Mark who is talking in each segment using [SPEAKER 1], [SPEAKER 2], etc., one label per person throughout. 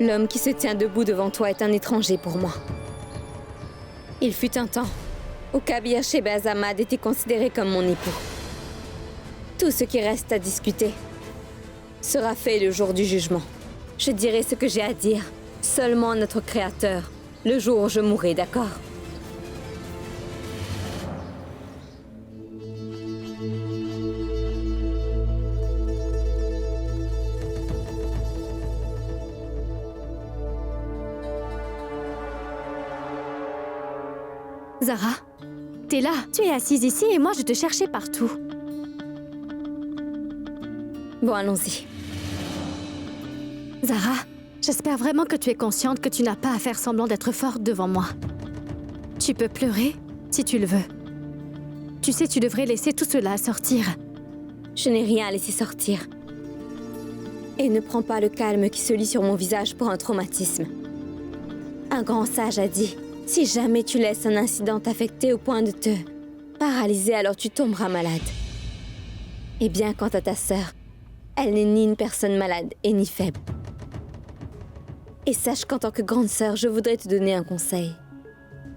[SPEAKER 1] L'homme qui se tient debout devant toi est un étranger pour moi. Il fut un temps où Kabir Shehbaz Ahmad était considéré comme mon époux. Tout ce qui reste à discuter sera fait le jour du jugement. Je dirai ce que j'ai à dire seulement à notre Créateur, le jour où je mourrai, d'accord?
[SPEAKER 2] Zara, t'es là. Tu es assise ici et moi je te cherchais partout.
[SPEAKER 1] Bon, allons-y.
[SPEAKER 2] Zara, j'espère vraiment que tu es consciente que tu n'as pas à faire semblant d'être forte devant moi. Tu peux pleurer si tu le veux. Tu sais, tu devrais laisser tout cela sortir.
[SPEAKER 1] Je n'ai rien à laisser sortir. Et ne prends pas le calme qui se lit sur mon visage pour un traumatisme. Un grand sage a dit, si jamais tu laisses un incident t'affecter au point de te paralyser, alors tu tomberas malade. Et bien quant à ta sœur, elle n'est ni une personne malade et ni faible. Et sache qu'en tant que grande sœur, je voudrais te donner un conseil.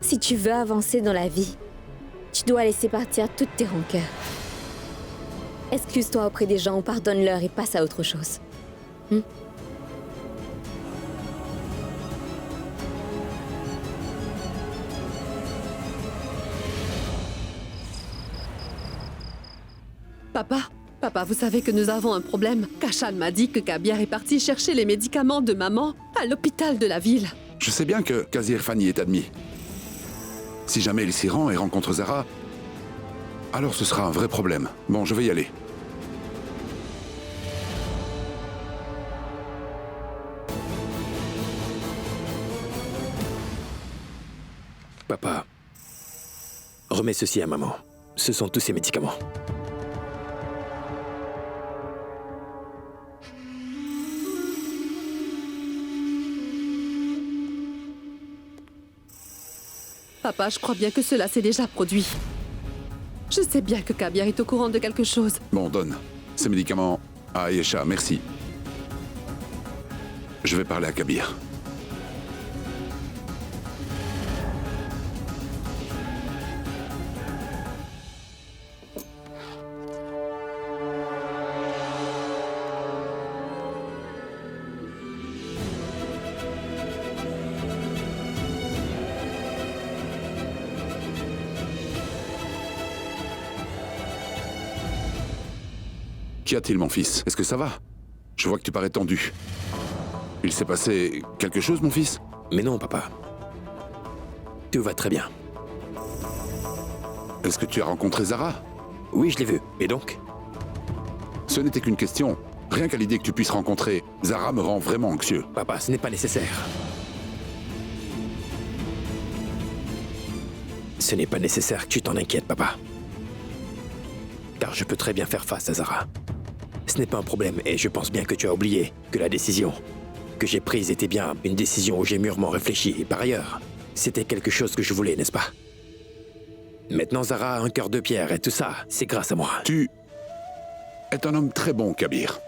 [SPEAKER 1] Si tu veux avancer dans la vie, tu dois laisser partir toutes tes rancœurs. Excuse-toi auprès des gens ou pardonne-leur et passe à autre chose.
[SPEAKER 3] Papa, vous savez que nous avons un problème. Kashan m'a dit que Kabir est parti chercher les médicaments de maman à l'hôpital de la ville.
[SPEAKER 4] Je sais bien que Kazir Fani est admis. Si jamais il s'y rend et rencontre Zara, alors ce sera un vrai problème. Bon, je vais y aller.
[SPEAKER 5] Papa, remets ceci à maman. Ce sont tous ses médicaments.
[SPEAKER 3] Papa, je crois bien que cela s'est déjà produit. Je sais bien que Kabir est au courant de quelque chose.
[SPEAKER 4] Bon, donne ces médicaments à Ayesha, merci. Je vais parler à Kabir. Qu'y a-t-il, mon fils? Est-ce que ça va? Je vois que tu parais tendu. Il s'est passé quelque chose, mon fils?
[SPEAKER 5] Mais non, papa. Tout va très bien.
[SPEAKER 4] Est-ce que tu as rencontré Zara?
[SPEAKER 5] Oui, je l'ai vue. Et donc?
[SPEAKER 4] Ce n'était qu'une question. Rien qu'à l'idée que tu puisses rencontrer Zara me rend vraiment anxieux.
[SPEAKER 5] Papa, ce n'est pas nécessaire. Ce n'est pas nécessaire que tu t'en inquiètes, papa. Car je peux très bien faire face à Zara. Ce n'est pas un problème et je pense bien que tu as oublié que la décision que j'ai prise était bien une décision où j'ai mûrement réfléchi. Et par ailleurs, c'était quelque chose que je voulais, n'est-ce pas? Maintenant, Zara a un cœur de pierre et tout ça, c'est grâce à moi.
[SPEAKER 4] Tu es un homme très bon, Kabir.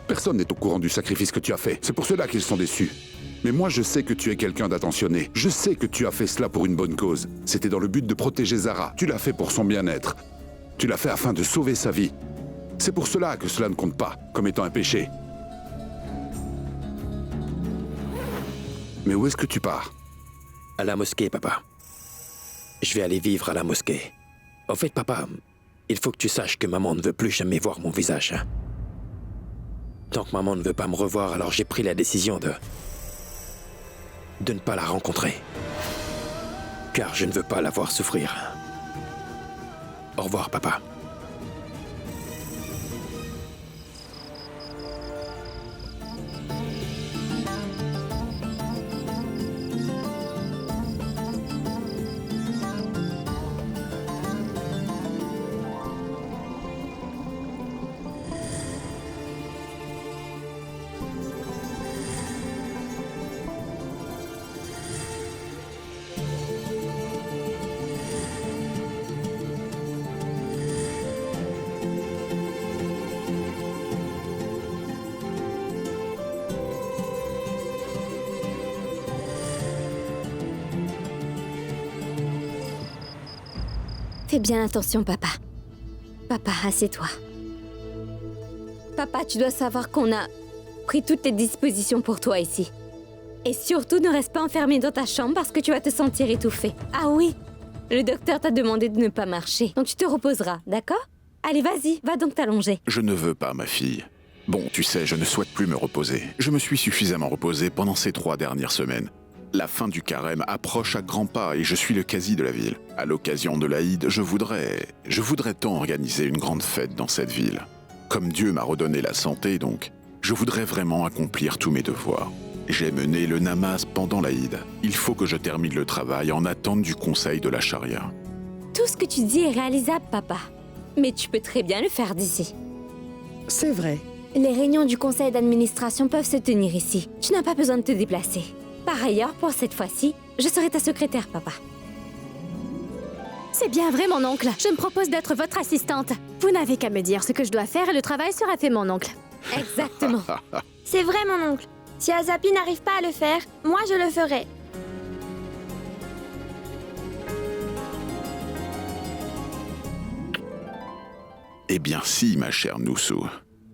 [SPEAKER 4] Personne n'est au courant du sacrifice que tu as fait. C'est pour cela qu'ils sont déçus. Mais moi, je sais que tu es quelqu'un d'attentionné. Je sais que tu as fait cela pour une bonne cause. C'était dans le but de protéger Zara. Tu l'as fait pour son bien-être. Tu l'as fait afin de sauver sa vie. C'est pour cela que cela ne compte pas comme étant un péché. Mais où est-ce que tu pars?
[SPEAKER 5] À la mosquée, papa. Je vais aller vivre à la mosquée. En fait, papa, il faut que tu saches que maman ne veut plus jamais voir mon visage. Tant que maman ne veut pas me revoir, alors j'ai pris la décision de ne pas la rencontrer. Car je ne veux pas la voir souffrir. Au revoir, papa.
[SPEAKER 1] Fais bien attention, papa. Papa, assieds-toi. Papa, tu dois savoir qu'on a pris toutes les dispositions pour toi ici. Et surtout, ne reste pas enfermé dans ta chambre parce que tu vas te sentir étouffé. Ah oui, le docteur t'a demandé de ne pas marcher. Donc tu te reposeras, d'accord? Allez, vas-y, va donc t'allonger.
[SPEAKER 6] Je ne veux pas, ma fille. Bon, tu sais, je ne souhaite plus me reposer. Je me suis suffisamment reposé pendant ces 3 dernières semaines. La fin du carême approche à grands pas et je suis le quasi de la ville. À l'occasion de l'Aïd, je voudrais tant organiser une grande fête dans cette ville. Comme Dieu m'a redonné la santé, donc, je voudrais vraiment accomplir tous mes devoirs. J'ai mené le namaz pendant l'Aïd. Il faut que je termine le travail en attente du conseil de la charia.
[SPEAKER 1] Tout ce que tu dis est réalisable, papa. Mais tu peux très bien le faire d'ici.
[SPEAKER 7] C'est vrai.
[SPEAKER 1] Les réunions du conseil d'administration peuvent se tenir ici. Tu n'as pas besoin de te déplacer. Par ailleurs, pour cette fois-ci, je serai ta secrétaire, papa.
[SPEAKER 2] C'est bien vrai, mon oncle. Je me propose d'être votre assistante. Vous n'avez qu'à me dire ce que je dois faire et le travail sera fait, mon oncle.
[SPEAKER 1] Exactement.
[SPEAKER 8] C'est vrai, mon oncle. Si Azapi n'arrive pas à le faire, moi je le ferai.
[SPEAKER 6] Eh bien si, ma chère Noussou,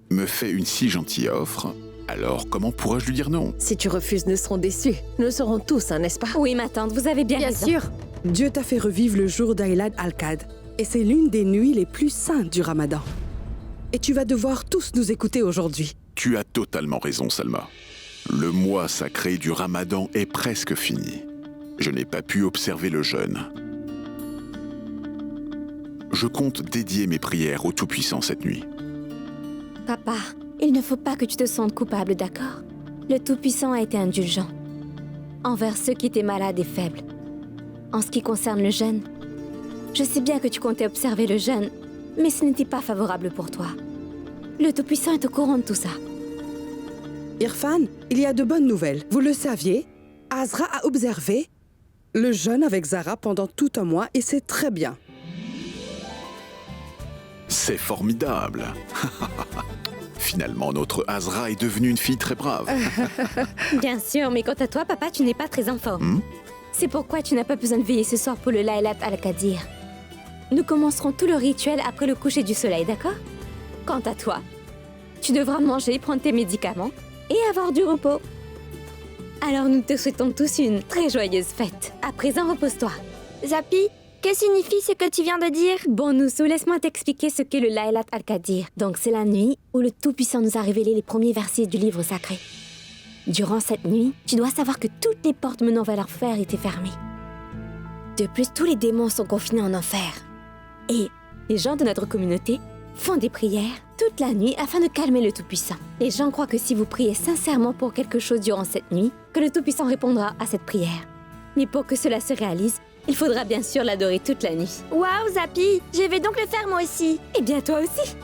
[SPEAKER 6] me fait une si gentille offre, alors comment pourrais-je lui dire non?
[SPEAKER 7] Si tu refuses, nous serons déçus. Nous le serons tous, hein, n'est-ce pas?
[SPEAKER 1] Oui, ma tante, vous avez bien
[SPEAKER 2] Bien
[SPEAKER 1] raison.
[SPEAKER 2] sûr.
[SPEAKER 9] Dieu t'a fait revivre le jour d'Aïlad al-Qad, et c'est l'une des nuits les plus saintes du Ramadan. Et tu vas devoir tous nous écouter aujourd'hui.
[SPEAKER 6] Tu as totalement raison, Salma. Le mois sacré du Ramadan est presque fini. Je n'ai pas pu observer le jeûne. Je compte dédier mes prières au Tout-Puissant cette nuit.
[SPEAKER 1] Papa, il ne faut pas que tu te sentes coupable, d'accord? Le Tout-Puissant a été indulgent envers ceux qui étaient malades et faibles. En ce qui concerne le jeûne, je sais bien que tu comptais observer le jeûne, mais ce n'était pas favorable pour toi. Le Tout-Puissant est au courant de tout ça.
[SPEAKER 9] Irfan, il y a de bonnes nouvelles. Vous le saviez, Azra a observé le jeûne avec Zara pendant tout un mois et c'est très bien.
[SPEAKER 6] C'est formidable. Finalement, notre Azra est devenue une fille très brave.
[SPEAKER 1] Bien sûr, mais quant à toi, papa, tu n'es pas très en forme. C'est pourquoi tu n'as pas besoin de veiller ce soir pour le Laylat al-Qadir. Nous commencerons tout le rituel après le coucher du soleil, d'accord? Quant à toi, tu devras manger, prendre tes médicaments et avoir du repos. Alors nous te souhaitons tous une très joyeuse fête. À présent, repose-toi.
[SPEAKER 8] Zapi, que signifie ce que tu viens de dire?
[SPEAKER 1] Bon, Noussou, laisse-moi t'expliquer ce qu'est le Laylat al-Qadir. Donc, c'est la nuit où le Tout-Puissant nous a révélé les premiers versets du livre sacré. Durant cette nuit, tu dois savoir que toutes les portes menant vers l'enfer étaient fermées. De plus, tous les démons sont confinés en enfer. Et les gens de notre communauté font des prières toute la nuit afin de calmer le Tout-Puissant. Les gens croient que si vous priez sincèrement pour quelque chose durant cette nuit, que le Tout-Puissant répondra à cette prière. Mais pour que cela se réalise, il faudra bien sûr l'adorer toute la nuit.
[SPEAKER 8] Waouh, Zapi, je vais donc le faire moi aussi.
[SPEAKER 1] Et bien toi aussi.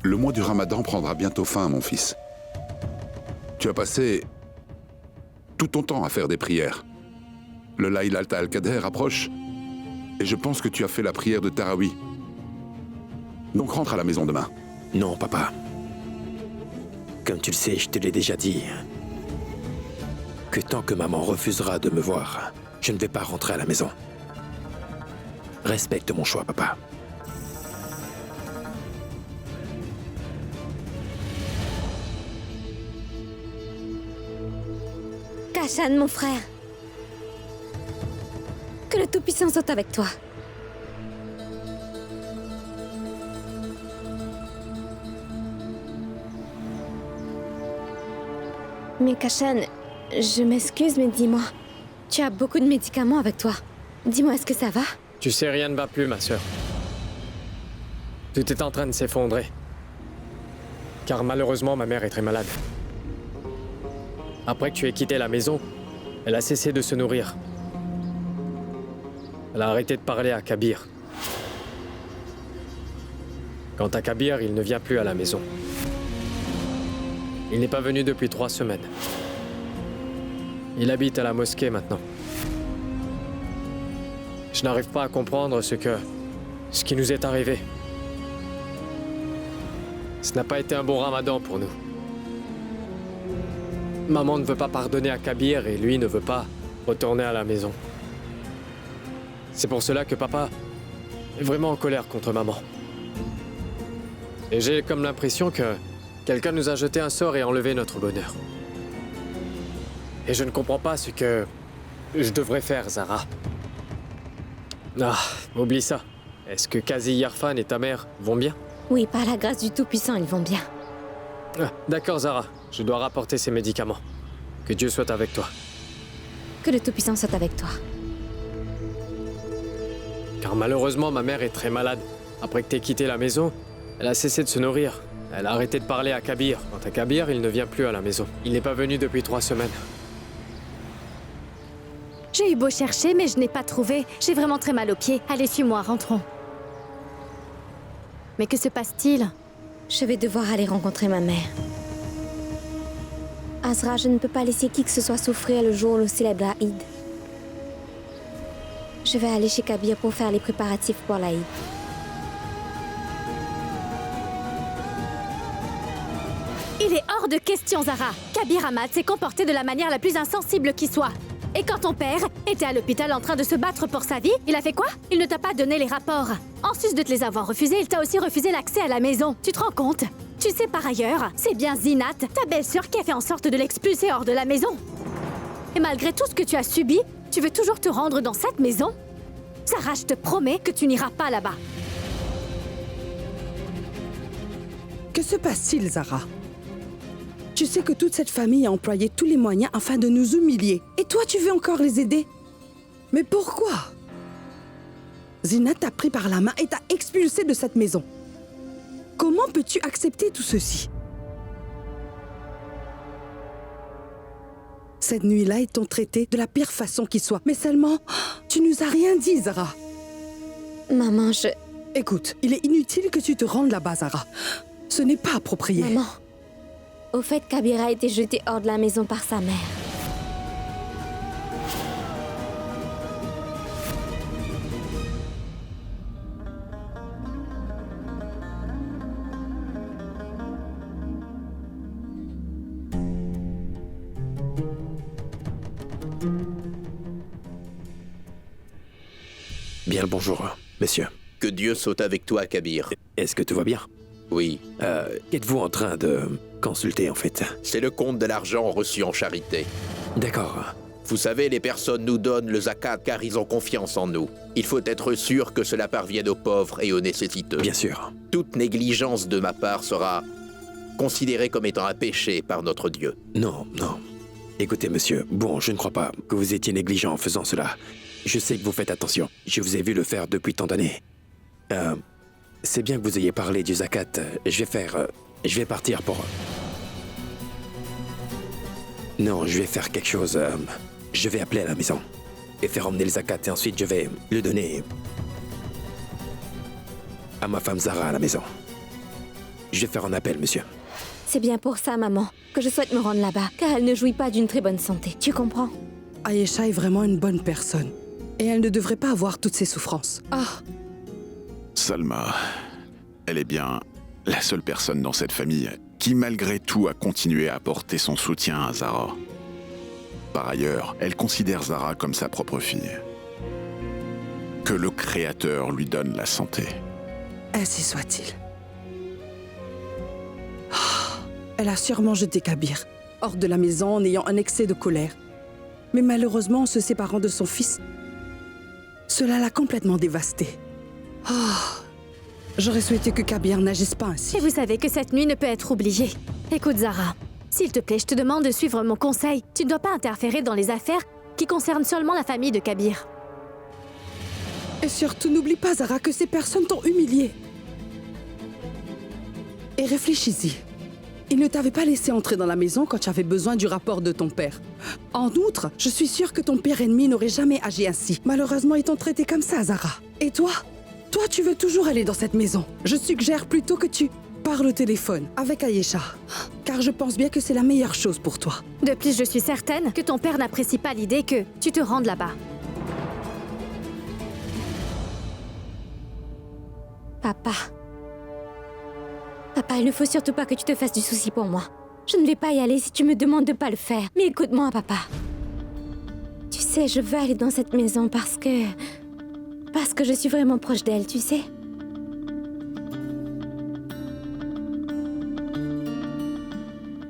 [SPEAKER 4] Le mois du Ramadan prendra bientôt fin, mon fils. Tu as passé tout ton temps à faire des prières. Le Laylat al-Qadr approche et je pense que tu as fait la prière de Tarawi. Donc rentre à la maison demain.
[SPEAKER 5] Non, papa. Comme tu le sais, je te l'ai déjà dit. Que tant que maman refusera de me voir, je ne vais pas rentrer à la maison. Respecte mon choix, papa.
[SPEAKER 1] Kashan, mon frère. Que le Tout-Puissant soit avec toi. Mais Kashan, je m'excuse, mais dis-moi, tu as beaucoup de médicaments avec toi. Dis-moi, est-ce que ça va?
[SPEAKER 10] Tu sais, rien ne va plus, ma sœur. Tout est en train de s'effondrer. Car malheureusement, ma mère est très malade. Après que tu aies quitté la maison, elle a cessé de se nourrir. Elle a arrêté de parler à Kabir. Quant à Kabir, il ne vient plus à la maison. Il n'est pas venu depuis 3 semaines. Il habite à la mosquée maintenant. Je n'arrive pas à comprendre ce qui nous est arrivé. Ce n'a pas été un bon ramadan pour nous. Maman ne veut pas pardonner à Kabir et lui ne veut pas retourner à la maison. C'est pour cela que papa est vraiment en colère contre maman. Et j'ai comme l'impression que quelqu'un nous a jeté un sort et enlevé notre bonheur. Et je ne comprends pas ce que je devrais faire, Zara. Ah, oublie ça. Est-ce que Kazi Irfan et ta mère vont bien?
[SPEAKER 1] Oui, par la grâce du Tout-Puissant, ils vont bien.
[SPEAKER 10] Ah, d'accord, Zara. Je dois rapporter ces médicaments. Que Dieu soit avec toi.
[SPEAKER 1] Que le Tout-Puissant soit avec toi.
[SPEAKER 10] Car malheureusement, ma mère est très malade. Après que t'aies quitté la maison, elle a cessé de se nourrir. Elle a arrêté de parler à Kabir. Quant à Kabir, il ne vient plus à la maison. Il n'est pas venu depuis 3 semaines.
[SPEAKER 2] J'ai eu beau chercher, mais je n'ai pas trouvé. J'ai vraiment très mal aux pieds. Allez, suis-moi, rentrons. Mais que se passe-t-il?
[SPEAKER 1] Je vais devoir aller rencontrer ma mère. Azra, je ne peux pas laisser qui que ce soit souffrir le jour où l'on célèbre l'Aïd. Je vais aller chez Kabir pour faire les préparatifs pour l'Aïd.
[SPEAKER 2] Il est hors de question, Zara. Kabir Ahmad s'est comporté de la manière la plus insensible qui soit. Et quand ton père était à l'hôpital en train de se battre pour sa vie, il a fait quoi? Il ne t'a pas donné les rapports. En sus de te les avoir refusés, il t'a aussi refusé l'accès à la maison. Tu te rends compte? Tu sais par ailleurs, c'est bien Zinat, ta belle-sœur, qui a fait en sorte de l'expulser hors de la maison. Et malgré tout ce que tu as subi, tu veux toujours te rendre dans cette maison? Zara, je te promets que tu n'iras pas là-bas.
[SPEAKER 9] Que se passe-t-il, Zara? Tu sais que toute cette famille a employé tous les moyens afin de nous humilier. Et toi, tu veux encore les aider? Mais pourquoi? Zinat t'a pris par la main et t'a expulsé de cette maison. Comment peux-tu accepter tout ceci? Cette nuit-là, ils t'ont traité de la pire façon qui soit. Mais seulement, tu nous as rien dit, Zara.
[SPEAKER 1] Maman,
[SPEAKER 9] Écoute, il est inutile que tu te rendes là-bas, Zara. Ce n'est pas approprié.
[SPEAKER 1] Maman, au fait, Kabir a été jeté hors de la maison par sa mère.
[SPEAKER 5] Bien le bonjour, monsieur.
[SPEAKER 11] Que Dieu soit avec toi, Kabir.
[SPEAKER 5] Est-ce que tout va bien?
[SPEAKER 11] Oui.
[SPEAKER 5] Qu'êtes-vous en train de consulter, en fait?
[SPEAKER 11] C'est le compte de l'argent reçu en charité.
[SPEAKER 5] D'accord.
[SPEAKER 11] Vous savez, les personnes nous donnent le zakat car ils ont confiance en nous. Il faut être sûr que cela parvienne aux pauvres et aux nécessiteux.
[SPEAKER 5] Bien sûr.
[SPEAKER 11] Toute négligence de ma part sera considérée comme étant un péché par notre Dieu.
[SPEAKER 5] Non, non. Écoutez, monsieur, bon, je ne crois pas que vous étiez négligent en faisant cela. Je sais que vous faites attention. Je vous ai vu le faire depuis tant d'années. C'est bien que vous ayez parlé du zakat. Je vais partir pour... Non, je vais faire quelque chose. Je vais appeler à la maison et faire emmener le zakat et ensuite je vais le donner à ma femme Zara à la maison. Je vais faire un appel, monsieur.
[SPEAKER 1] C'est bien pour ça, maman, que je souhaite me rendre là-bas, car elle ne jouit pas d'une très bonne santé. Tu comprends?
[SPEAKER 9] Aïcha est vraiment une bonne personne. Et elle ne devrait pas avoir toutes ces souffrances. Ah!
[SPEAKER 6] Salma, elle est bien la seule personne dans cette famille qui, malgré tout, a continué à apporter son soutien à Zara. Par ailleurs, elle considère Zara comme sa propre fille. Que le Créateur lui donne la santé.
[SPEAKER 9] Ainsi soit-il. Ah, elle a sûrement jeté Kabir hors de la maison en ayant un excès de colère. Mais malheureusement, en se séparant de son fils, cela l'a complètement dévastée. Oh, j'aurais souhaité que Kabir n'agisse pas ainsi.
[SPEAKER 2] Et vous savez que cette nuit ne peut être oubliée. Écoute, Zara, S'il te plaît, je te demande de suivre mon conseil. Tu ne dois pas interférer dans les affaires qui concernent seulement la famille de Kabir.
[SPEAKER 9] Et surtout, n'oublie pas, Zara, que ces personnes t'ont humilié. Et réfléchis-y. Ils ne t'avaient pas laissé entrer dans la maison quand tu avais besoin du rapport de ton père. En outre, je suis sûre que ton père ennemi n'aurait jamais agi ainsi. Malheureusement, ils t'ont traité comme ça, Zara. Et toi? Toi, tu veux toujours aller dans cette maison. Je suggère plutôt que tu parles au téléphone avec Ayesha. Car je pense bien que c'est la meilleure chose pour toi.
[SPEAKER 2] De plus, je suis certaine que ton père n'apprécie pas l'idée que tu te rendes là-bas.
[SPEAKER 1] Papa. Papa, il ne faut surtout pas que tu te fasses du souci pour moi. Je ne vais pas y aller si tu me demandes de pas le faire. Mais écoute-moi, papa. Tu sais, je veux aller dans cette maison parce que je suis vraiment proche d'elle, tu sais.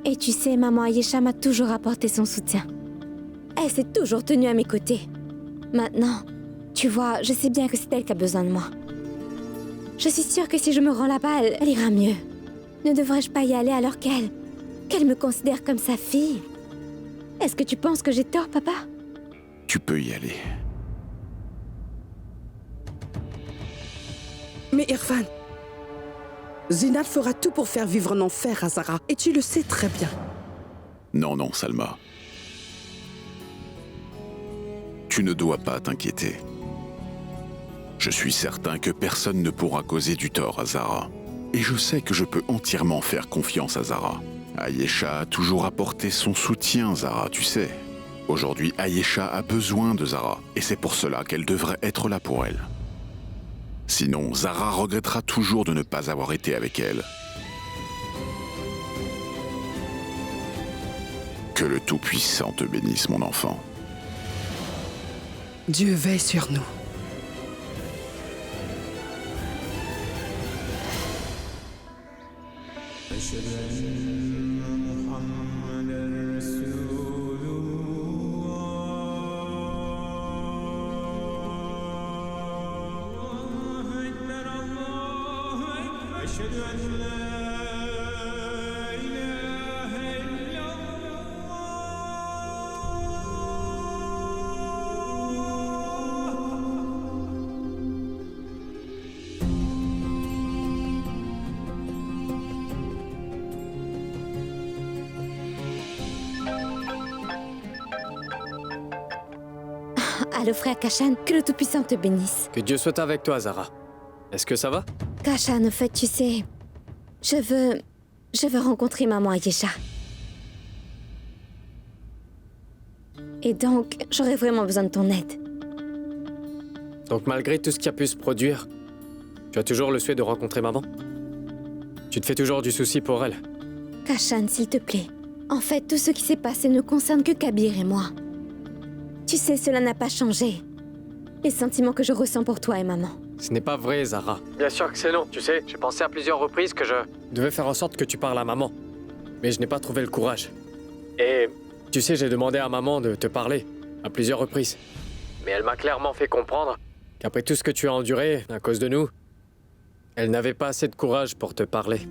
[SPEAKER 1] Et tu sais, maman Ayesha m'a toujours apporté son soutien. Elle s'est toujours tenue à mes côtés. Maintenant, tu vois, je sais bien que c'est elle qui a besoin de moi. Je suis sûre que si je me rends là-bas, elle ira mieux. Ne devrais-je pas y aller alors qu'elle me considère comme sa fille? Est-ce que tu penses que j'ai tort, papa?
[SPEAKER 6] Tu peux y aller.
[SPEAKER 9] Mais Irfan, Zinat fera tout pour faire vivre un enfer à Zara. Et tu le sais très bien.
[SPEAKER 6] Non, non, Salma. Tu ne dois pas t'inquiéter. Je suis certain que personne ne pourra causer du tort à Zara. Et je sais que je peux entièrement faire confiance à Zara. Ayesha a toujours apporté son soutien, Zara, tu sais. Aujourd'hui, Ayesha a besoin de Zara. Et c'est pour cela qu'elle devrait être là pour elle. Sinon, Zara regrettera toujours de ne pas avoir été avec elle. Que le Tout-Puissant te bénisse, mon enfant.
[SPEAKER 9] Dieu veille sur nous.
[SPEAKER 1] Allô, frère Kashan, que le Tout-Puissant te bénisse.
[SPEAKER 10] Que Dieu soit avec toi, Zara. Est-ce que ça va?
[SPEAKER 1] Kashan, au fait, tu sais, je veux rencontrer maman Ayesha. Et donc, j'aurais vraiment besoin de ton aide.
[SPEAKER 10] Donc malgré tout ce qui a pu se produire, tu as toujours le souhait de rencontrer maman? Tu te fais toujours du souci pour elle?
[SPEAKER 1] Kashan, s'il te plaît. En fait, tout ce qui s'est passé ne concerne que Kabir et moi. Tu sais, cela n'a pas changé. Les sentiments que je ressens pour toi et maman.
[SPEAKER 10] Ce n'est pas vrai, Zara. Bien sûr que c'est non. Tu sais, j'ai pensé à plusieurs reprises que je devais faire en sorte que tu parles à maman. Mais je n'ai pas trouvé le courage. Et tu sais, j'ai demandé à maman de te parler à plusieurs reprises. Mais elle m'a clairement fait comprendre qu'après tout ce que tu as enduré à cause de nous, elle n'avait pas assez de courage pour te parler.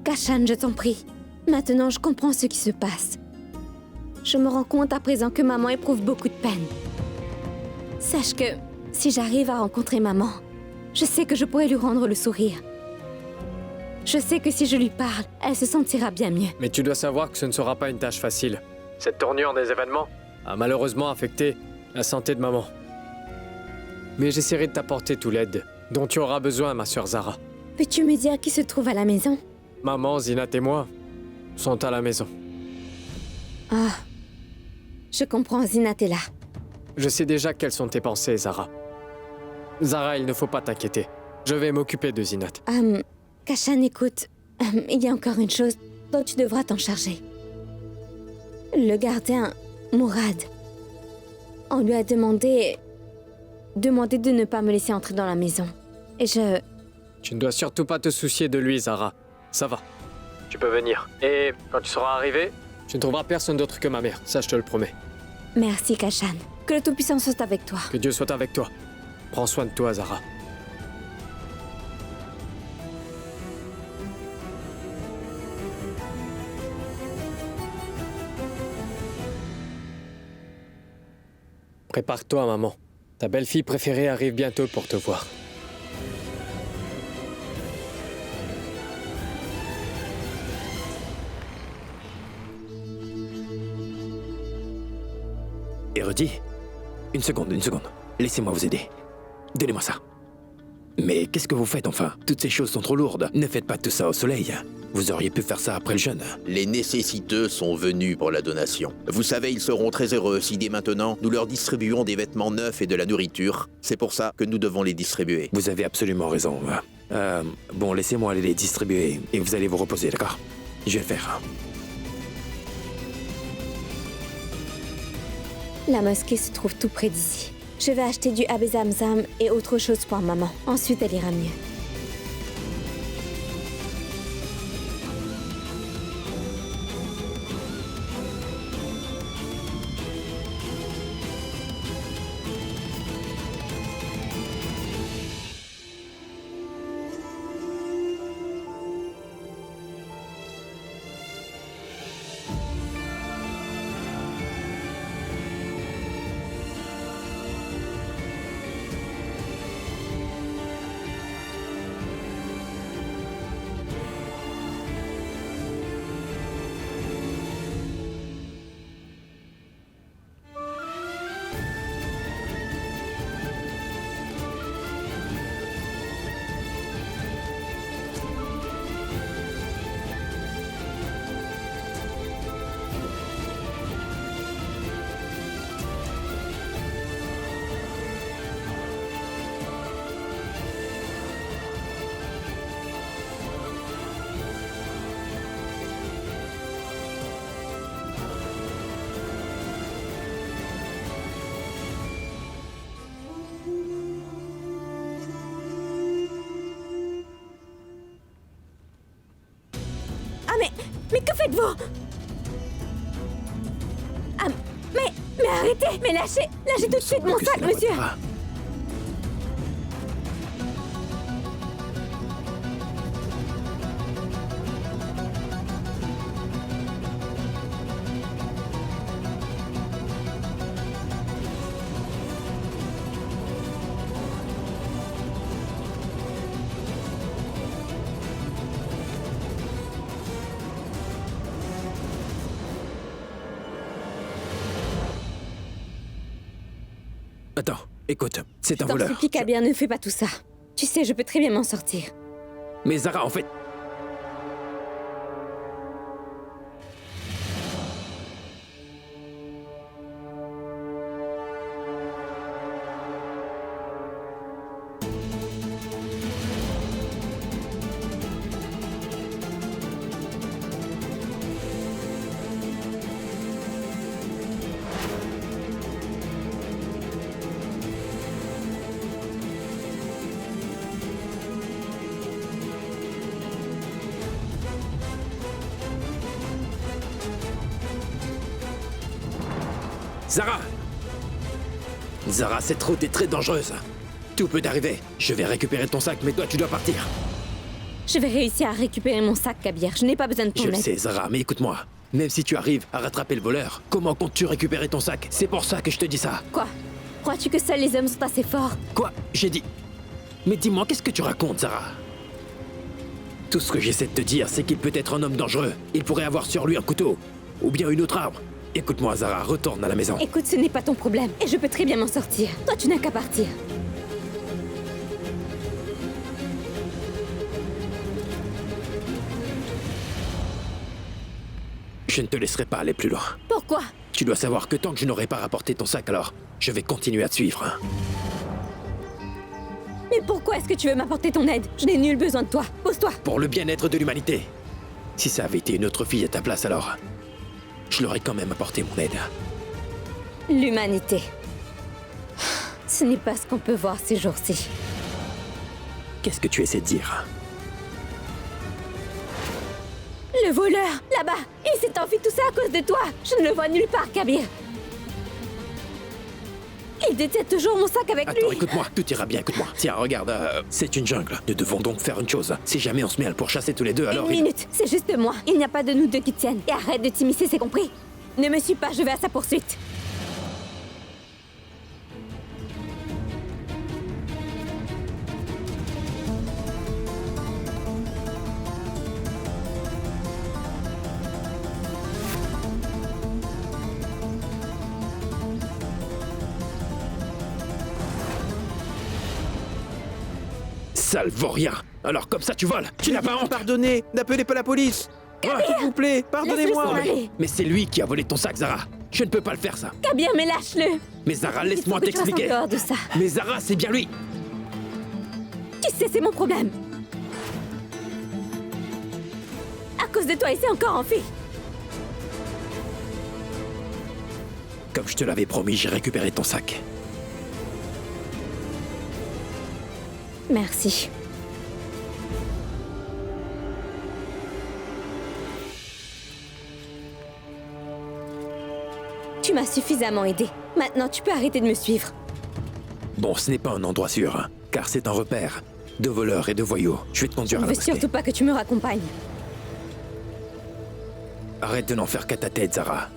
[SPEAKER 1] Kashan, je t'en prie. Maintenant, je comprends ce qui se passe. Je me rends compte à présent que maman éprouve beaucoup de peine. Sache que si j'arrive à rencontrer maman, je sais que je pourrai lui rendre le sourire. Je sais que si je lui parle, elle se sentira bien mieux.
[SPEAKER 10] Mais tu dois savoir que ce ne sera pas une tâche facile. Cette tournure des événements a malheureusement affecté la santé de maman. Mais j'essaierai de t'apporter toute l'aide dont tu auras besoin, ma sœur Zara.
[SPEAKER 1] Peux-tu me dire qui se trouve à la maison?
[SPEAKER 10] Maman, Zinat et moi sont à la maison.
[SPEAKER 1] Ah, je comprends, Zinat est là.
[SPEAKER 10] Je sais déjà quelles sont tes pensées, Zara. Zara, il ne faut pas t'inquiéter. Je vais m'occuper de Zinat.
[SPEAKER 1] Kashan, écoute, il y a encore une chose dont tu devras t'en charger. Le gardien, Mourad, on lui a demandé de ne pas me laisser entrer dans la maison. Et
[SPEAKER 10] Tu ne dois surtout pas te soucier de lui, Zara. Ça va. Tu peux venir. Et quand tu seras arrivé, tu ne trouveras personne d'autre que ma mère. Ça, je te le promets.
[SPEAKER 1] Merci, Kashan. Que le Tout-Puissant soit avec toi.
[SPEAKER 10] Que Dieu soit avec toi. Prends soin de toi, Zara. Prépare-toi, maman. Ta belle-fille préférée arrive bientôt pour te voir.
[SPEAKER 5] Érudit, une seconde. Laissez-moi vous aider. Donnez-moi ça. Mais qu'est-ce que vous faites enfin? Toutes ces choses sont trop lourdes. Ne faites pas tout ça au soleil. Vous auriez pu faire ça après le jeûne.
[SPEAKER 11] Les nécessiteux sont venus pour la donation. Vous savez, ils seront très heureux si dès maintenant, nous leur distribuons des vêtements neufs et de la nourriture. C'est pour ça que nous devons les distribuer.
[SPEAKER 5] Vous avez absolument raison. Bon, laissez-moi aller les distribuer et vous allez vous reposer, d'accord? Je vais le faire.
[SPEAKER 1] La mosquée se trouve tout près d'ici. Je vais acheter du Habé Zamzam et autre chose pour maman. Ensuite, elle ira mieux. Mais que faites-vous? Ah, mais arrêtez! Mais lâchez tout de suite mon sac, monsieur!
[SPEAKER 5] Attends, écoute, c'est un
[SPEAKER 1] Je t'en
[SPEAKER 5] voleur.
[SPEAKER 1] supplie, Kabir, ne fais pas tout ça. Tu sais, je peux très bien m'en sortir.
[SPEAKER 5] Mais Zara, en fait... Zara! Zara, cette route est très dangereuse. Tout peut arriver. Je vais récupérer ton sac, mais toi, tu dois partir.
[SPEAKER 1] Je vais réussir à récupérer mon sac, Kabir. Je n'ai pas besoin de ton
[SPEAKER 5] Je
[SPEAKER 1] aide.
[SPEAKER 5] le sais, Zara, mais écoute-moi. Même si tu arrives à rattraper le voleur, comment comptes-tu récupérer ton sac? C'est pour ça que je te dis ça.
[SPEAKER 1] Quoi? Crois-tu que seuls les hommes sont assez forts?
[SPEAKER 5] Quoi? J'ai dit... Mais dis-moi, qu'est-ce que tu racontes, Zara? Tout ce que j'essaie de te dire, c'est qu'il peut être un homme dangereux. Il pourrait avoir sur lui un couteau. Ou bien une autre arme. Écoute-moi, Zara, retourne à la maison.
[SPEAKER 1] Écoute, ce n'est pas ton problème. Et je peux très bien m'en sortir. Toi, tu n'as qu'à partir.
[SPEAKER 5] Je ne te laisserai pas aller plus loin.
[SPEAKER 1] Pourquoi?
[SPEAKER 5] Tu dois savoir que tant que je n'aurai pas rapporté ton sac, alors je vais continuer à te suivre.
[SPEAKER 1] Mais pourquoi est-ce que tu veux m'apporter ton aide? Je n'ai nul besoin de toi. Pose-toi.
[SPEAKER 5] Pour le bien-être de l'humanité. Si ça avait été une autre fille à ta place, alors... je leur ai quand même apporté mon aide.
[SPEAKER 1] L'humanité. Ce n'est pas ce qu'on peut voir ces jours-ci.
[SPEAKER 5] Qu'est-ce que tu essaies de dire?
[SPEAKER 1] Le voleur, là-bas, il s'est enfui, tout ça à cause de toi. Je ne le vois nulle part, Kabir. Il détient toujours mon sac avec lui.
[SPEAKER 5] Attends, écoute-moi, tout ira bien, écoute-moi. Tiens, regarde, c'est une jungle. Nous devons donc faire une chose. Si jamais on se mêle pour chasser tous les deux, alors...
[SPEAKER 1] Une minute, c'est juste moi. Il n'y a pas de nous deux qui tiennent. Et arrête de t'immiscer, c'est compris? Ne me suis pas, je vais à sa poursuite.
[SPEAKER 5] Sale vaurien. Alors comme ça tu voles. Tu n'as pas honte.
[SPEAKER 11] Pardonnez, n'appelez pas la police. S'il vous plaît, pardonnez-moi.
[SPEAKER 1] Laisse-le s'en aller.
[SPEAKER 5] Mais c'est lui qui a volé ton sac, Zara. Je ne peux pas le faire, ça.
[SPEAKER 1] Kabir, mais lâche-le.
[SPEAKER 5] Mais Zara,
[SPEAKER 1] Il faut
[SPEAKER 5] laisse-moi
[SPEAKER 1] que tu restes en
[SPEAKER 5] t'expliquer.
[SPEAKER 1] dehors de ça.
[SPEAKER 5] Mais Zara, c'est bien lui.
[SPEAKER 1] Tu sais, c'est mon problème. À cause de toi, il s'est encore enfui.
[SPEAKER 5] Comme je te l'avais promis, j'ai récupéré ton sac.
[SPEAKER 1] Merci. Tu m'as suffisamment aidé. Maintenant, tu peux arrêter de me suivre.
[SPEAKER 5] Bon, ce n'est pas un endroit sûr, hein, car c'est un repère de voleurs et de voyous. Je vais te
[SPEAKER 1] Je
[SPEAKER 5] conduire
[SPEAKER 1] ne
[SPEAKER 5] à la
[SPEAKER 1] veux
[SPEAKER 5] mosquée.
[SPEAKER 1] surtout pas que tu me raccompagnes.
[SPEAKER 5] Arrête de n'en faire qu'à ta tête, Zara.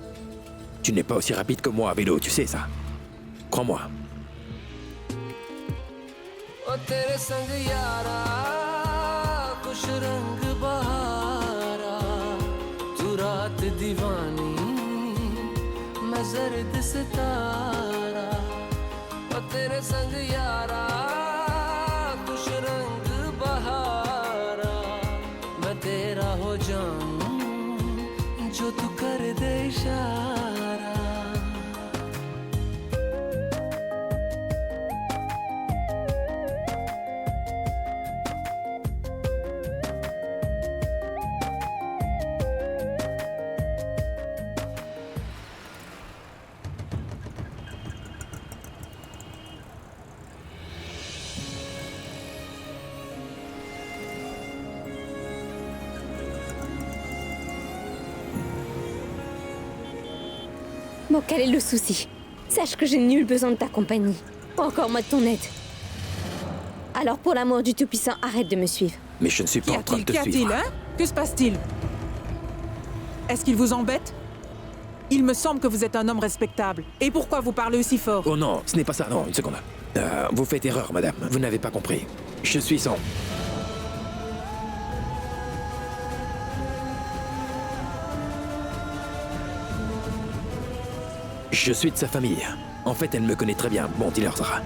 [SPEAKER 5] Tu n'es pas aussi rapide que moi à vélo, tu sais ça. Crois-moi.
[SPEAKER 1] Bon, quel est le souci? Sache que j'ai nul besoin de ta compagnie. Ou encore moi de ton aide. Alors pour l'amour du Tout-Puissant, arrête de me suivre.
[SPEAKER 5] Mais je ne suis pas en train de te
[SPEAKER 12] Qu'y a-t-il,
[SPEAKER 5] suivre.
[SPEAKER 12] hein? Que se passe-t-il? Est-ce qu'il vous embête? Il me semble que vous êtes un homme respectable. Et pourquoi vous parlez aussi fort?
[SPEAKER 5] Oh non, ce n'est pas ça. Non, une seconde. Vous faites erreur, madame. Vous n'avez pas compris. Je suis son... Je suis de sa famille. En fait, elle me connaît très bien. Bon, dis-leur, Zara.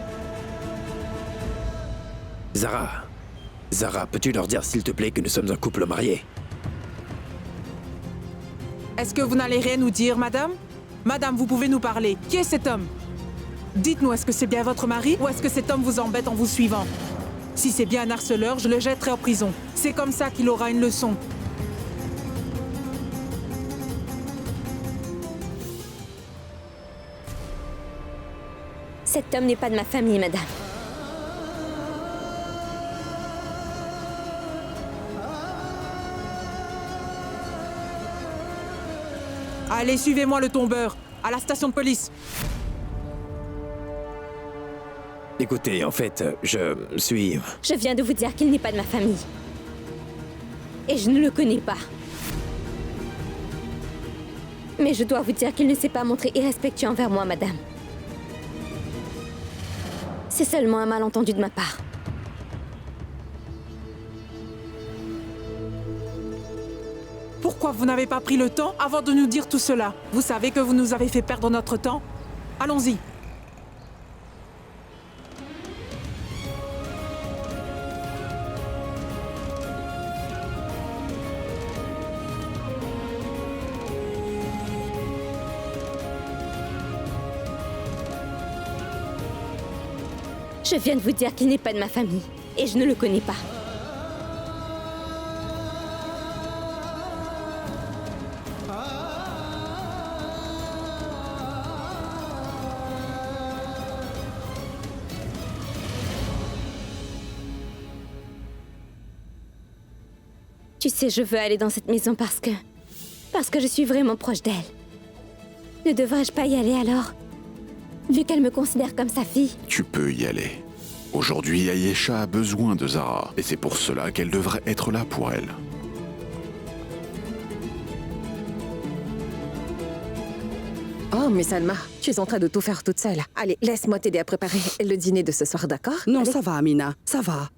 [SPEAKER 5] Zara, peux-tu leur dire, s'il te plaît, que nous sommes un couple marié?
[SPEAKER 12] Est-ce que vous n'allez rien nous dire, madame? Madame, vous pouvez nous parler. Qui est cet homme? Dites-nous, est-ce que c'est bien votre mari ou est-ce que cet homme vous embête en vous suivant? Si c'est bien un harceleur, je le jetterai en prison. C'est comme ça qu'il aura une leçon.
[SPEAKER 1] Cet homme n'est pas de ma famille, madame.
[SPEAKER 12] Allez, suivez-moi le tombeur, à la station de police.
[SPEAKER 5] Écoutez, en fait, je suis...
[SPEAKER 1] Je viens de vous dire qu'il n'est pas de ma famille. Et je ne le connais pas. Mais je dois vous dire qu'il ne s'est pas montré irrespectueux envers moi, madame. C'est seulement un malentendu de ma part.
[SPEAKER 12] Pourquoi vous n'avez pas pris le temps avant de nous dire tout cela? Vous savez que vous nous avez fait perdre notre temps. Allons-y.
[SPEAKER 1] Je viens de vous dire qu'il n'est pas de ma famille. Et je ne le connais pas. Tu sais, je veux aller dans cette maison parce que je suis vraiment proche d'elle. Ne devrais-je pas y aller alors? Vu qu'elle me considère comme sa fille.
[SPEAKER 6] Tu peux y aller. Aujourd'hui, Ayesha a besoin de Zara, et c'est pour cela qu'elle devrait être là pour elle.
[SPEAKER 7] Oh, mais Salma, tu es en train de tout faire toute seule. Allez, laisse-moi t'aider à préparer le dîner de ce soir, d'accord?
[SPEAKER 9] Non,
[SPEAKER 7] Allez.
[SPEAKER 9] ça va, Amina. Ça va.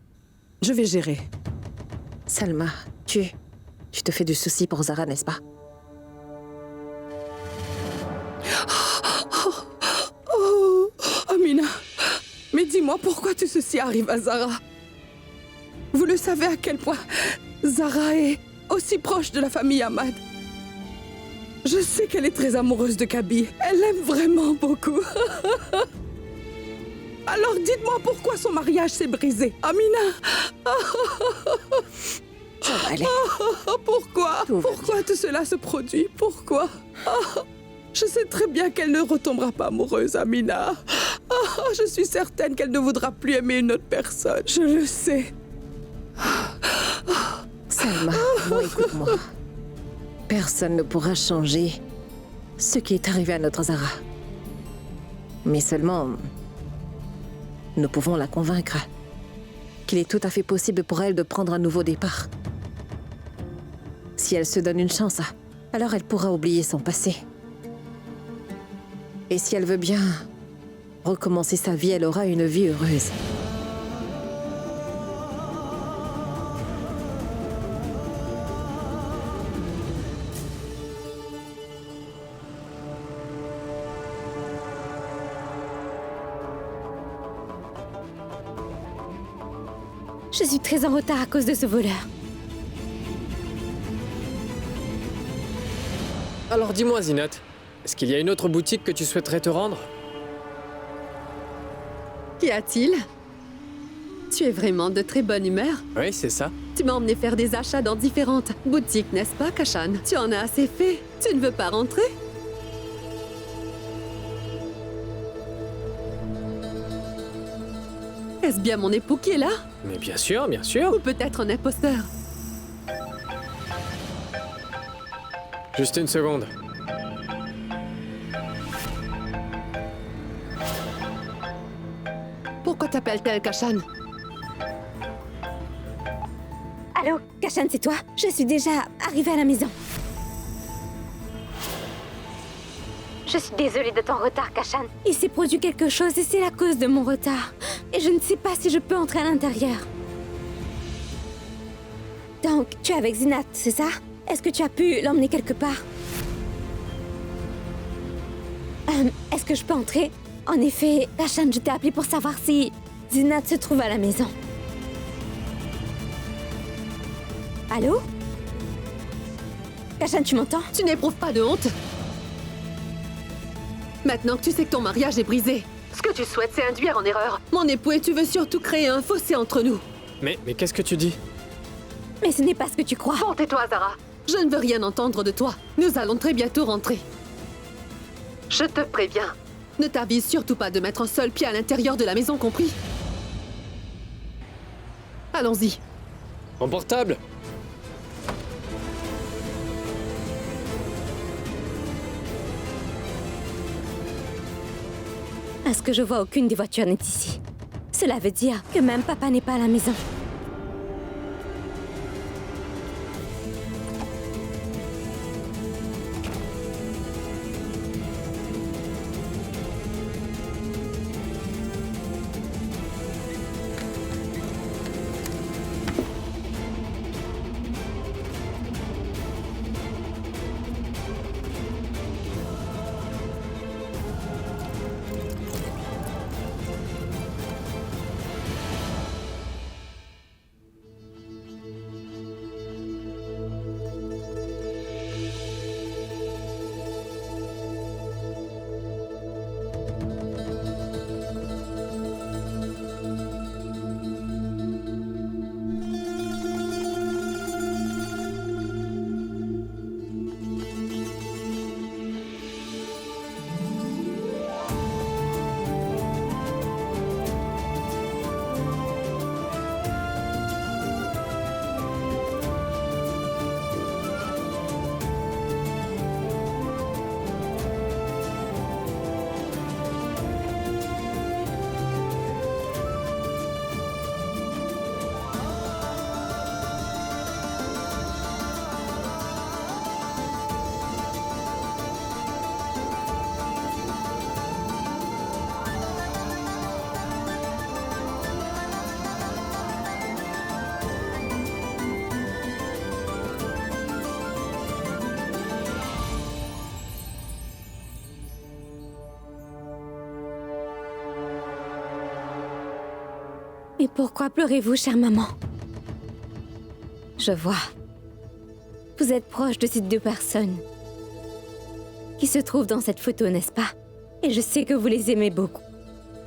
[SPEAKER 9] Je vais gérer.
[SPEAKER 7] Salma, tu te fais du souci pour Zara, n'est-ce pas?
[SPEAKER 9] Oh, Amina. Mais dis-moi, pourquoi tout ceci arrive à Zara? Vous le savez à quel point Zara est aussi proche de la famille Ahmad. Je sais qu'elle est très amoureuse de Kabir. Elle l'aime vraiment beaucoup. Alors dites-moi pourquoi son mariage s'est brisé. Amina.
[SPEAKER 7] Ça va aller.
[SPEAKER 9] Pourquoi? Pourquoi tout cela se produit? Pourquoi? Je sais très bien qu'elle ne retombera pas amoureuse, Amina. Je suis certaine qu'elle ne voudra plus aimer une autre personne. Je le sais.
[SPEAKER 7] Salma, bon, écoute-moi. Personne ne pourra changer ce qui est arrivé à notre Zara. Mais seulement, nous pouvons la convaincre qu'il est tout à fait possible pour elle de prendre un nouveau départ. Si elle se donne une chance, alors elle pourra oublier son passé. Et si elle veut bien recommencer sa vie, elle aura une vie heureuse.
[SPEAKER 1] Je suis très en retard à cause de ce voleur.
[SPEAKER 10] Alors dis-moi, Zinat, est-ce qu'il y a une autre boutique que tu souhaiterais te rendre?
[SPEAKER 3] Qu'y a-t-il? Tu es vraiment de très bonne humeur.
[SPEAKER 10] Oui, c'est ça.
[SPEAKER 3] Tu m'as emmené faire des achats dans différentes boutiques, n'est-ce pas, Kashan? Tu en as assez fait. Tu ne veux pas rentrer? Est-ce bien mon époux qui est là?
[SPEAKER 10] Mais bien sûr, bien sûr.
[SPEAKER 3] Ou peut-être un imposteur?
[SPEAKER 10] Juste une seconde.
[SPEAKER 3] Pourquoi t'appelle-t-elle Kashan?
[SPEAKER 1] Allô, Kashan, c'est toi? Je suis déjà arrivée à la maison. Je suis désolée de ton retard, Kashan. Il s'est produit quelque chose et c'est la cause de mon retard. Et je ne sais pas si je peux entrer à l'intérieur. Donc, tu es avec Zinat, c'est ça? Est-ce que tu as pu l'emmener quelque part? Est-ce que je peux entrer? En effet, Kashan, je t'ai appelé pour savoir si Zinat se trouve à la maison. Allô? Kashan, tu m'entends?
[SPEAKER 3] Tu n'éprouves pas de honte? Maintenant que tu sais que ton mariage est brisé, ce que tu souhaites, c'est induire en erreur mon époux et tu veux surtout créer un fossé entre nous.
[SPEAKER 10] Mais qu'est-ce que tu dis?
[SPEAKER 1] Mais ce n'est pas ce que tu crois.
[SPEAKER 3] Bon, tais-toi, Zara. Je ne veux rien entendre de toi. Nous allons très bientôt rentrer. Je te préviens. Ne t'avise surtout pas de mettre un seul pied à l'intérieur de la maison, compris? Allons-y.
[SPEAKER 10] Mon portable!
[SPEAKER 1] À ce que je vois, aucune des voitures n'est ici. Cela veut dire que même papa n'est pas à la maison. Mais pourquoi pleurez-vous, chère maman? Je vois. Vous êtes proche de ces deux personnes qui se trouvent dans cette photo, n'est-ce pas? Et je sais que vous les aimez beaucoup,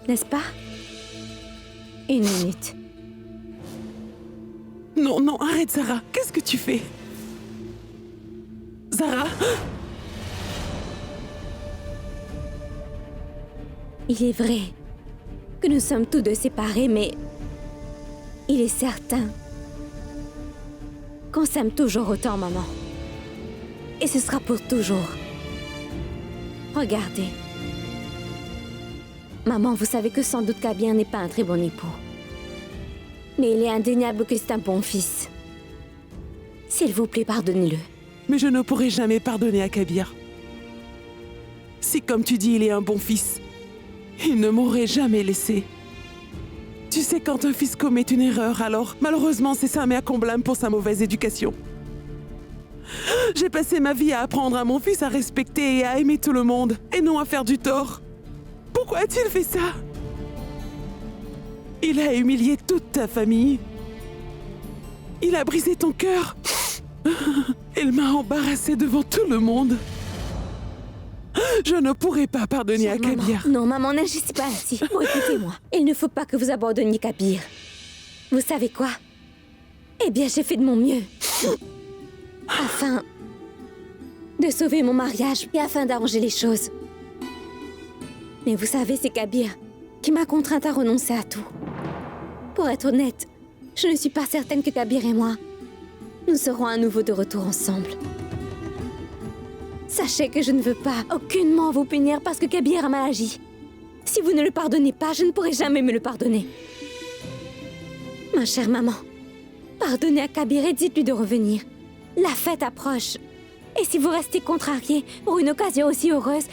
[SPEAKER 1] n'est-ce pas? Une minute.
[SPEAKER 13] Non, non, arrête, Zara. Qu'est-ce que tu fais? Zara?
[SPEAKER 1] Il est vrai que nous sommes tous deux séparés, mais il est certain qu'on s'aime toujours autant, maman. Et ce sera pour toujours. Regardez. Maman, vous savez que sans doute Kabir n'est pas un très bon époux. Mais il est indéniable que c'est un bon fils. S'il vous plaît, pardonnez-le.
[SPEAKER 13] Mais je ne pourrai jamais pardonner à Kabir. Si, comme tu dis, il est un bon fils, il ne m'aurait jamais laissé. Tu sais, quand un fils commet une erreur, alors malheureusement c'est ça mea blâme pour sa mauvaise éducation. J'ai passé ma vie à apprendre à mon fils à respecter et à aimer tout le monde, et non à faire du tort. Pourquoi a-t-il fait ça? Il a humilié toute ta famille. Il a brisé ton cœur. Il m'a embarrassé devant tout le monde. Je ne pourrai pas pardonner à Kabir.
[SPEAKER 1] Non, maman, n'agissez pas ainsi. Oh, écoutez-moi. Il ne faut pas que vous abandonniez Kabir. Vous savez quoi? Eh bien, j'ai fait de mon mieux. Afin de sauver mon mariage et afin d'arranger les choses. Mais vous savez, c'est Kabir qui m'a contrainte à renoncer à tout. Pour être honnête, je ne suis pas certaine que Kabir et moi, nous serons à nouveau de retour ensemble. Sachez que je ne veux pas aucunement vous punir parce que Kabir a mal agi. Si vous ne le pardonnez pas, je ne pourrai jamais me le pardonner. Ma chère maman, pardonnez à Kabir et dites-lui de revenir. La fête approche. Et si vous restez contrarié pour une occasion aussi heureuse,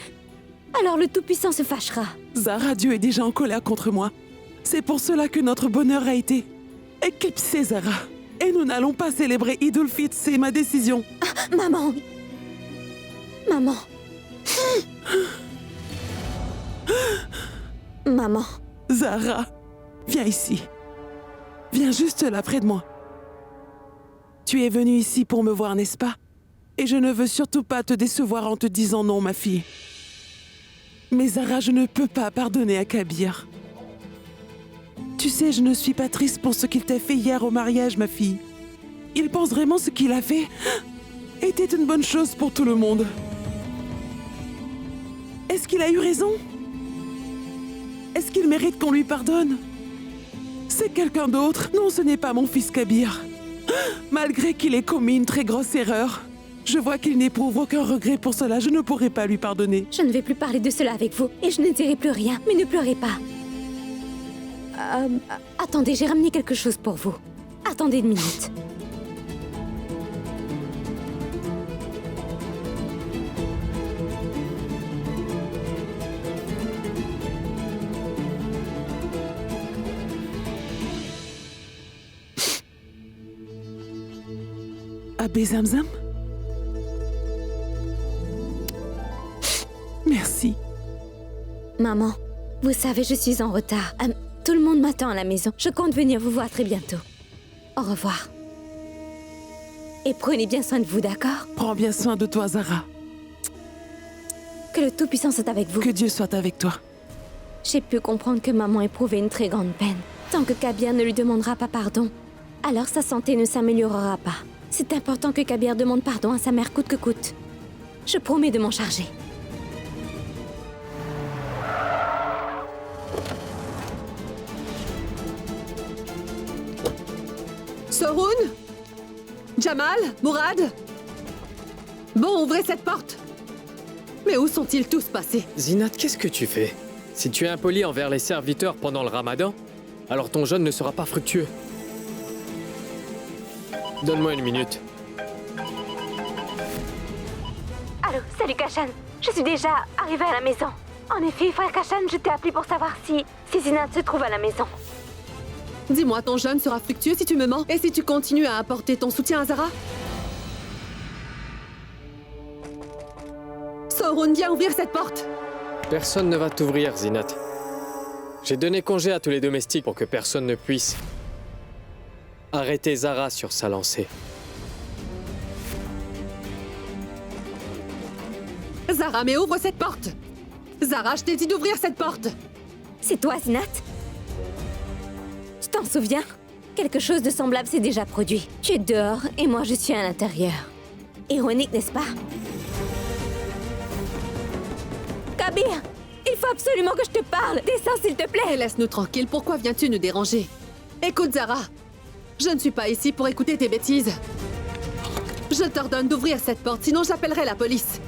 [SPEAKER 1] alors le Tout-Puissant se fâchera.
[SPEAKER 13] Zara, Dieu est déjà en colère contre moi. C'est pour cela que notre bonheur a été éclipsé, Zara. Et nous n'allons pas célébrer Eid al-Fitr, c'est ma décision.
[SPEAKER 1] Ah, maman. Maman. Maman.
[SPEAKER 13] Zara, viens ici. Viens juste là près de moi. Tu es venue ici pour me voir, n'est-ce pas? Et je ne veux surtout pas te décevoir en te disant non, ma fille. Mais Zara, je ne peux pas pardonner à Kabir. Tu sais, je ne suis pas triste pour ce qu'il t'a fait hier au mariage, ma fille. Il pense vraiment ce qu'il a fait était une bonne chose pour tout le monde. Est-ce qu'il a eu raison? Est-ce qu'il mérite qu'on lui pardonne? C'est quelqu'un d'autre. Non, ce n'est pas mon fils Kabir. Malgré qu'il ait commis une très grosse erreur, je vois qu'il n'éprouve aucun regret pour cela. Je ne pourrai pas lui pardonner.
[SPEAKER 1] Je ne vais plus parler de cela avec vous et je ne dirai plus rien. Mais ne pleurez pas. Attendez, j'ai ramené quelque chose pour vous. Attendez une minute.
[SPEAKER 13] Abbé Zamzam? Merci.
[SPEAKER 1] Maman, vous savez, je suis en retard. Tout le monde m'attend à la maison. Je compte venir vous voir très bientôt. Au revoir. Et prenez bien soin de vous, d'accord?
[SPEAKER 13] Prends bien soin de toi, Zara.
[SPEAKER 1] Que le Tout-Puissant soit avec vous.
[SPEAKER 13] Que Dieu soit avec toi.
[SPEAKER 1] J'ai pu comprendre que maman éprouvait une très grande peine. Tant que Kabir ne lui demandera pas pardon, alors sa santé ne s'améliorera pas. C'est important que Kabir demande pardon à sa mère coûte que coûte. Je promets de m'en charger.
[SPEAKER 3] Soroun? Jamal? Mourad? Bon, ouvrez cette porte. Mais où sont-ils tous passés?
[SPEAKER 10] Zinat, qu'est-ce que tu fais? Si tu es impoli envers les serviteurs pendant le ramadan, alors ton jeûne ne sera pas fructueux. Donne-moi une minute.
[SPEAKER 1] Allô, salut Kashan. Je suis déjà arrivée à la maison. En effet, frère Kashan, je t'ai appelé pour savoir si Zinat se trouve à la maison.
[SPEAKER 3] Dis-moi, ton jeûne sera fructueux si tu me mens et si tu continues à apporter ton soutien à Zara? Soroun, viens ouvrir cette porte.
[SPEAKER 10] Personne ne va t'ouvrir, Zinat. J'ai donné congé à tous les domestiques pour que personne ne puisse arrêter Zara sur sa lancée.
[SPEAKER 3] Zara, mais ouvre cette porte! Zara, je t'ai dit d'ouvrir cette porte!
[SPEAKER 1] C'est toi, Zinat? Tu t'en souviens? Quelque chose de semblable s'est déjà produit. Tu es dehors et moi je suis à l'intérieur. Ironique, n'est-ce pas? Kabir! Il faut absolument que je te parle! Descends, s'il te plaît!
[SPEAKER 3] Laisse-nous tranquilles, pourquoi viens-tu nous déranger? Écoute, Zara, je ne suis pas ici pour écouter tes bêtises. Je t'ordonne d'ouvrir cette porte, sinon j'appellerai la police.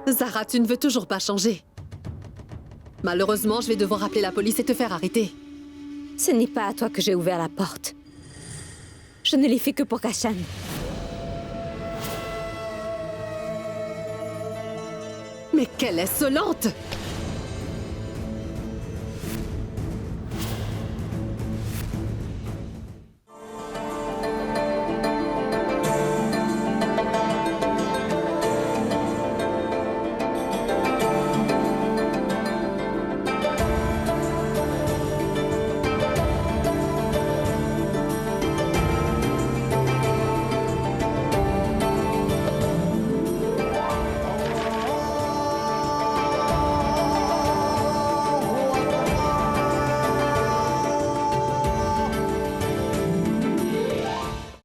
[SPEAKER 3] Zara, tu ne veux toujours pas changer. Malheureusement, je vais devoir appeler la police et te faire arrêter.
[SPEAKER 1] Ce n'est pas à toi que j'ai ouvert la porte. Je ne l'ai fait que pour Kashan.
[SPEAKER 3] Mais quelle insolente!